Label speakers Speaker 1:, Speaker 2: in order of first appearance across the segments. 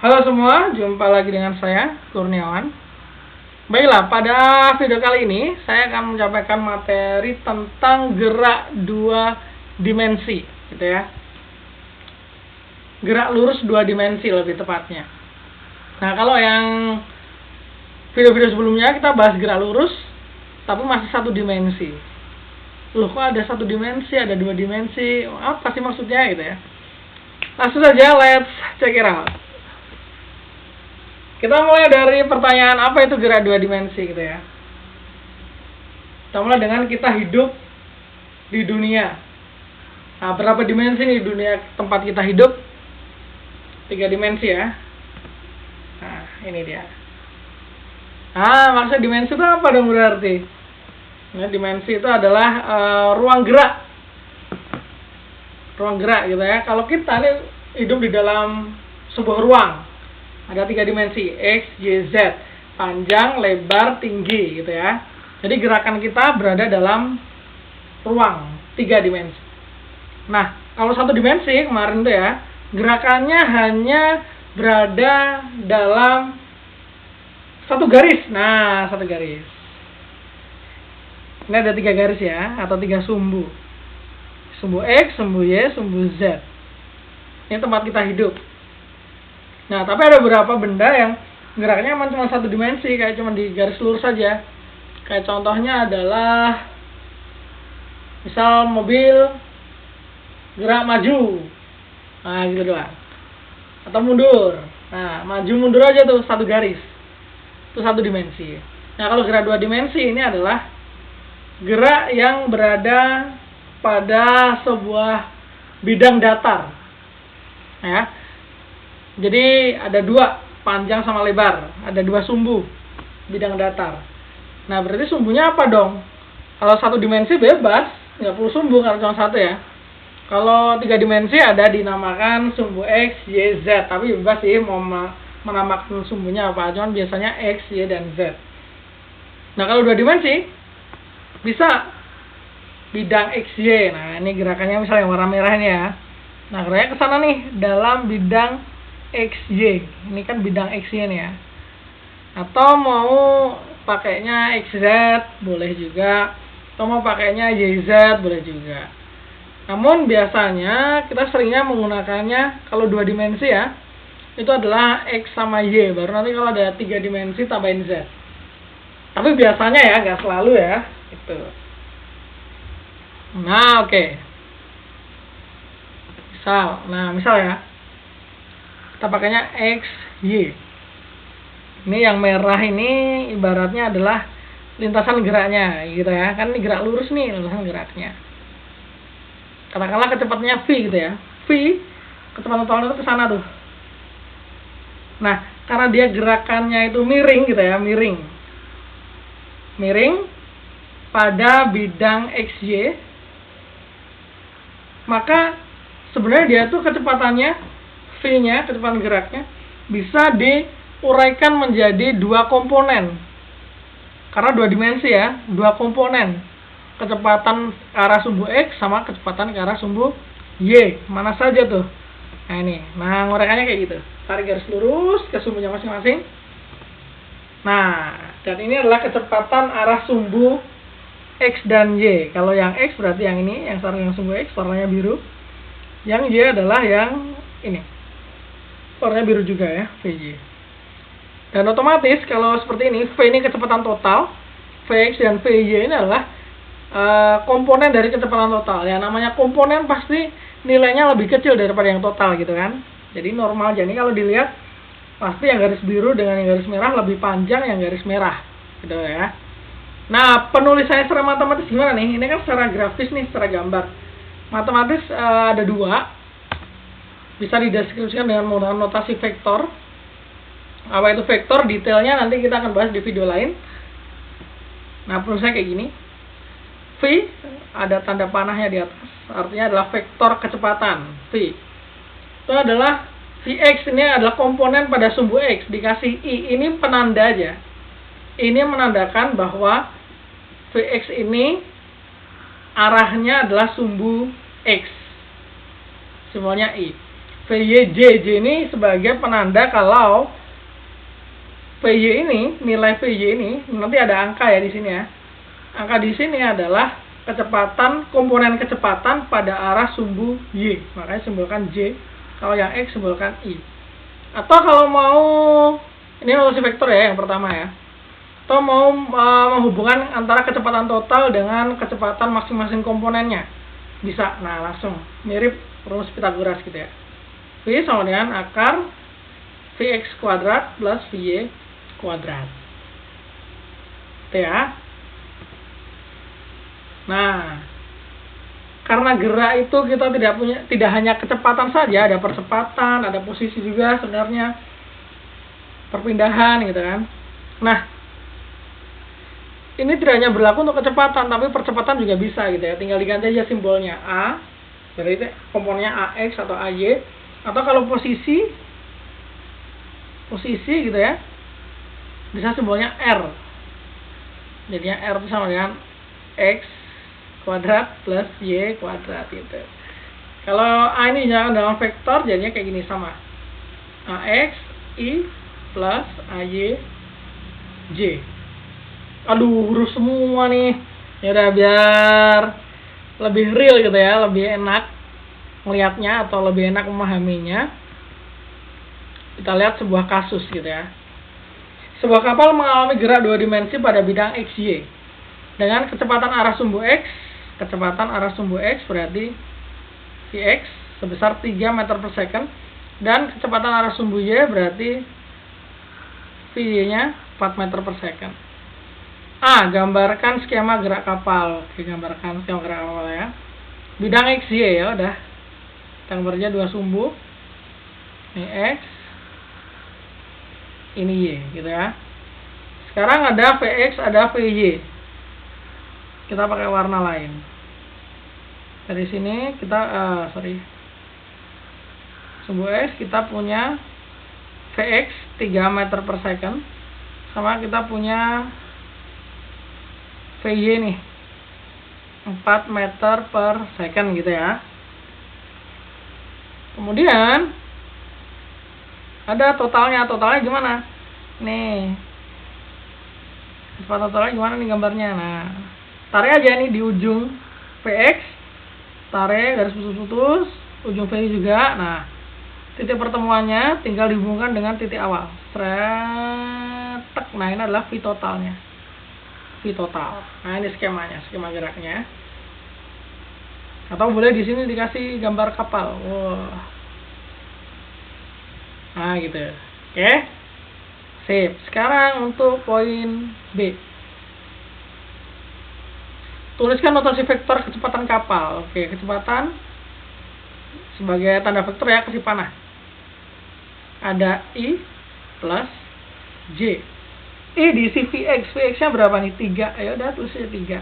Speaker 1: Halo semua, jumpa lagi dengan saya, Kurniawan. Baiklah, pada video kali ini saya akan menyampaikan materi tentang gerak dua dimensi, gitu ya. Gerak lurus dua dimensi lebih tepatnya. Nah, kalau yang video-video sebelumnya kita bahas gerak lurus, tapi masih satu dimensi. Loh, kok ada satu dimensi, ada dua dimensi? Apa sih maksudnya, gitu ya? Langsung saja, let's check it out. Kita mulai dari pertanyaan apa itu gerak dua dimensi, gitu ya. Kita mulai dengan kita hidup di dunia. Nah, berapa dimensi nih dunia tempat kita hidup? 3 dimensi ya. Nah, ini dia. Maksud dimensi itu apa dong berarti? Nah, dimensi itu adalah ruang gerak. Ruang gerak gitu ya. Kalau kita nih hidup di dalam sebuah ruang, ada 3 dimensi, X, Y, Z, panjang, lebar, tinggi gitu ya. Jadi gerakan kita berada dalam ruang 3 dimensi. Nah, kalau satu dimensi kemarin tuh ya, gerakannya hanya berada dalam satu garis. Nah, satu garis. Ini ada 3 garis ya, atau 3 sumbu. Sumbu X, sumbu Y, sumbu Z. Ini tempat kita hidup. Nah, tapi ada beberapa benda yang geraknya emang cuma satu dimensi, kayak cuma di garis lurus saja. Kayak contohnya adalah misal mobil gerak maju. Nah, gitu doang. Atau mundur. Nah, maju mundur aja tuh satu garis. Itu satu dimensi. Nah, kalau gerak dua dimensi ini adalah gerak yang berada pada sebuah bidang datar. Ya. Jadi ada 2, panjang sama lebar, ada 2 sumbu bidang datar. Nah, berarti sumbunya apa dong? Kalau satu dimensi bebas, nggak perlu sumbu karena cuma satu ya. Kalau 3 dimensi ada dinamakan sumbu X, Y, Z, tapi bebas sih mau menamakan sumbunya apa, cuman biasanya X, Y, dan Z. Nah, kalau 2 dimensi bisa bidang X, Y. Nah, ini gerakannya misalnya yang warna merah ini ya. Nah, geraknya ke sana nih dalam bidang XY. Ini kan bidang XY nih ya. Atau mau pakainya XZ boleh juga. Atau mau pakainya YZ boleh juga. Namun biasanya kita seringnya menggunakannya kalau 2 dimensi ya, itu adalah X sama Y. Baru nanti kalau ada 3 dimensi tambahin Z. Tapi biasanya ya, nggak selalu ya. Gitu. Nah, oke. Misal ya, kita pakainya X, Y. Ini yang merah ini ibaratnya adalah lintasan geraknya gitu ya. Kan ini gerak lurus nih lintasan geraknya. Katakanlah kecepatannya V gitu ya. V, kecepatan totalnya itu ke sana tuh. Nah, karena dia gerakannya itu miring gitu ya, miring pada bidang XY, maka sebenarnya dia tuh kecepatannya V-nya, kecepatan geraknya bisa diuraikan menjadi 2 komponen. Karena 2 dimensi ya, 2 komponen. Kecepatan ke arah sumbu X sama kecepatan ke arah sumbu Y. Mana saja tuh? Nah, ini. Nah, nguraikannya kayak gitu. Tarik garis lurus ke sumbunya masing-masing. Nah, dan ini adalah kecepatan arah sumbu X dan Y. Kalau yang X berarti yang ini, yang sumbu X warnanya biru. Yang Y adalah yang ini. Warnanya biru juga ya, VY. Dan otomatis kalau seperti ini, V ini kecepatan total, Vx dan Vy ini adalah komponen dari kecepatan total. Ya, namanya komponen pasti nilainya lebih kecil daripada yang total gitu kan. Jadi normal. Jadi kalau dilihat pasti yang garis biru dengan yang garis merah lebih panjang yang garis merah, gitu ya. Nah, penulisannya secara matematis gimana nih? Ini kan secara grafis nih, secara gambar. Matematis ada 2. Bisa dideskripsikan dengan menggunakan notasi vektor. Apa itu vektor? Detailnya nanti kita akan bahas di video lain. Nah, penulisannya kayak gini. V, ada tanda panahnya di atas. Artinya adalah vektor kecepatan. V. Itu adalah Vx ini adalah komponen pada sumbu X. Dikasih I. Ini penanda aja. Ini menandakan bahwa Vx ini arahnya adalah sumbu X. Simbolnya I. V VY, J ini sebagai penanda kalau VY ini, nilai VY ini, nanti ada angka ya di sini ya. Angka di sini adalah kecepatan, komponen kecepatan pada arah sumbu Y. Makanya simbolkan J. Kalau yang X simbolkan I. Atau kalau mau, ini notasi vektor ya yang pertama ya. Atau mau menghubungkan antara kecepatan total dengan kecepatan masing-masing komponennya. Bisa. Nah, langsung mirip rumus Pythagoras gitu ya. V sama dengan akar Vx kuadrat plus Vy kuadrat. Itu ya. Nah, karena gerak itu kita tidak hanya kecepatan saja, ada percepatan, ada posisi juga sebenarnya, perpindahan gitu kan. Nah, ini tidak hanya berlaku untuk kecepatan, tapi percepatan juga bisa gitu ya. Tinggal diganti aja simbolnya A, berarti komponennya AX atau AY. Atau kalau posisi gitu ya, bisa simbolnya R. Jadinya R itu sama dengan X kuadrat plus Y kuadrat gitu. Kalau A ini jangan dalam vektor, jadinya kayak gini sama. AX I plus AY J. Aduh, huruf semua nih. Ya udah, biar lebih real gitu ya, lebih enak melihatnya atau lebih enak memahaminya. Kita lihat sebuah kasus gitu ya. Sebuah kapal mengalami gerak 2 dimensi pada bidang XY dengan kecepatan arah sumbu X. Kecepatan arah sumbu X berarti Vx sebesar 3 meter per second, dan kecepatan arah sumbu Y berarti Vy-nya 4 meter per second. A. Gambarkan skema gerak kapal. Oke, gambarkan skema gerak kapal ya. Bidang XY ya udah. Gambarnya 2 sumbu. Ini X, ini Y gitu ya. Sekarang ada Vx, ada Vy. Kita pakai warna lain. Dari sini kita sumbu X kita punya Vx 3 meter per second, sama kita punya Vy nih 4 meter per second gitu ya. Kemudian ada totalnya gimana? Nih, totalnya gimana nih gambarnya? Nah, tarik aja nih di ujung Vx, tarik garis putus-putus, ujung Vy juga. Nah, titik pertemuannya tinggal dihubungkan dengan titik awal. Tek. Nah, ini adalah V totalnya. V total. Nah, ini skemanya, skema geraknya. Atau boleh di sini dikasih gambar kapal. Wah. Nah, gitu. Oke. Sip. Sekarang untuk poin B. Tuliskan notasi vektor kecepatan kapal. Oke, kecepatan sebagai tanda vektor ya, kasih panah. Ada I plus J. I diisi Vx. Vx-nya berapa nih? 3. Ayo udah tulis aja 3.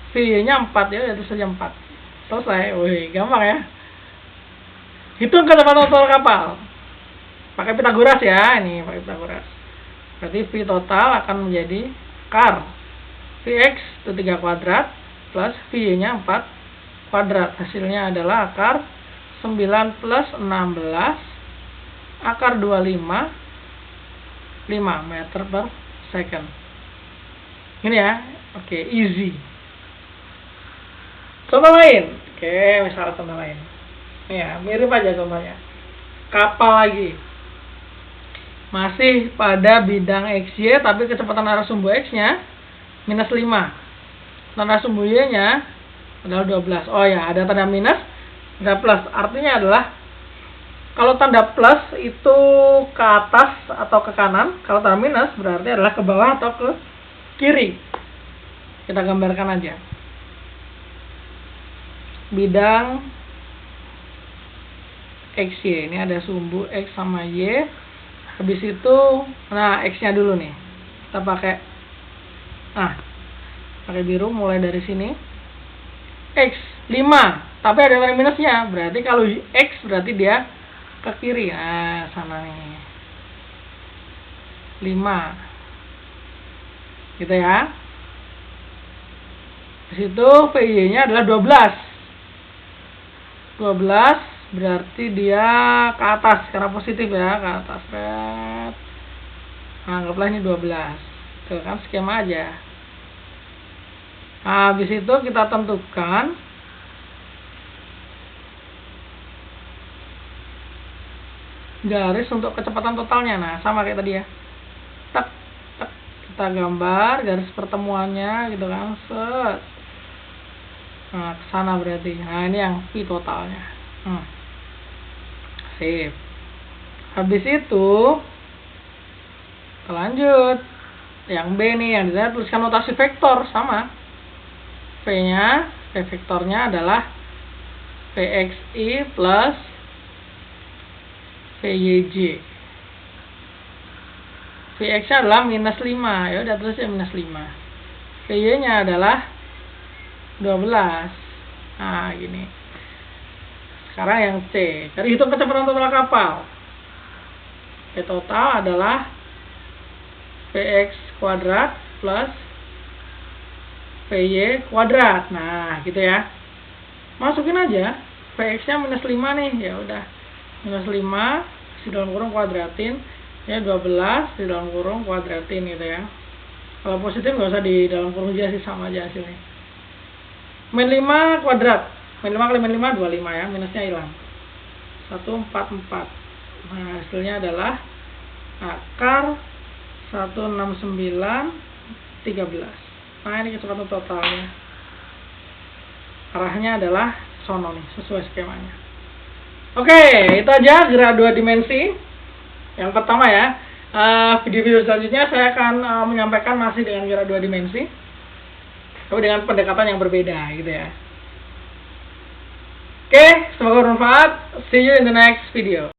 Speaker 1: V-nya 4 ya, tulis saja 4. Selesai. Wih, gampang ya. Hitung kecepatan total kapal. Pakai Pythagoras ya, ini pakai Pythagoras. Berarti V total akan menjadi akar Vx itu 3 kuadrat plus Vy-nya 4 kuadrat. Hasilnya adalah akar 9 plus 16 akar 25 5 meter per second. Ini ya. Oke, easy. Contoh lain. Oke, misalnya contoh lain. Ini ya, mirip aja contohnya. Kapal lagi. Masih pada bidang XY, tapi kecepatan arah sumbu X-nya minus 5. Tanda sumbu Y-nya adalah 12. Oh ya, ada tanda minus, ada plus. Artinya adalah kalau tanda plus itu ke atas atau ke kanan, kalau tanda minus berarti adalah ke bawah atau ke kiri. Kita gambarkan aja. Bidang XY, ini ada sumbu X sama Y. Habis itu, nah X-nya dulu nih. Kita pakai biru mulai dari sini. X 5, tapi ada tanda minusnya. Berarti kalau X berarti dia ke kiri. Nah, sana nih. 5. Gitu ya. Di situ VY-nya adalah 12. berarti dia ke atas karena positif ya, ke atas. Red. Anggaplah ini 12. Tuh kan skema aja. Nah, habis itu kita tentukan garis untuk kecepatan totalnya. Nah, sama kayak tadi ya. Tak, tak, kita gambar garis pertemuannya gitu kan. Set. Nah, ke sana berarti. Nah, ini yang V totalnya. Sip. Habis itu kita lanjut. Yang B nih, yang di sana tuliskan notasi vektor sama. V-nya, V vektornya adalah VXI plus VYJ. VX-nya adalah minus 5. Ya udah tulisnya minus 5. VY-nya adalah 12. Nah, gini. Sekarang yang C. Cari hitung kecepatan total kapal. V total adalah Vx kuadrat plus Vy kuadrat. Nah, gitu ya. Masukin aja. Vx-nya minus 5 nih. Ya udah. Minus 5 di dalam kurung kuadratin. Ya 12 di dalam kurung kuadratin gitu ya. Kalau positif nggak usah di dalam kurung aja sih, sama aja hasilnya. Min 5 kuadrat. Min 5 kali min 5 25 ya. Minusnya hilang. 144. Nah, hasilnya adalah akar 169 13. Nah, ini kecepatan totalnya. Arahnya adalah sono nih, sesuai skemanya. Oke, itu aja gerak 2 dimensi. Yang pertama ya. Video-video selanjutnya saya akan menyampaikan masih dengan gerak 2 dimensi. Tapi dengan pendekatan yang berbeda gitu ya. Oke, semoga bermanfaat. See you in the next video.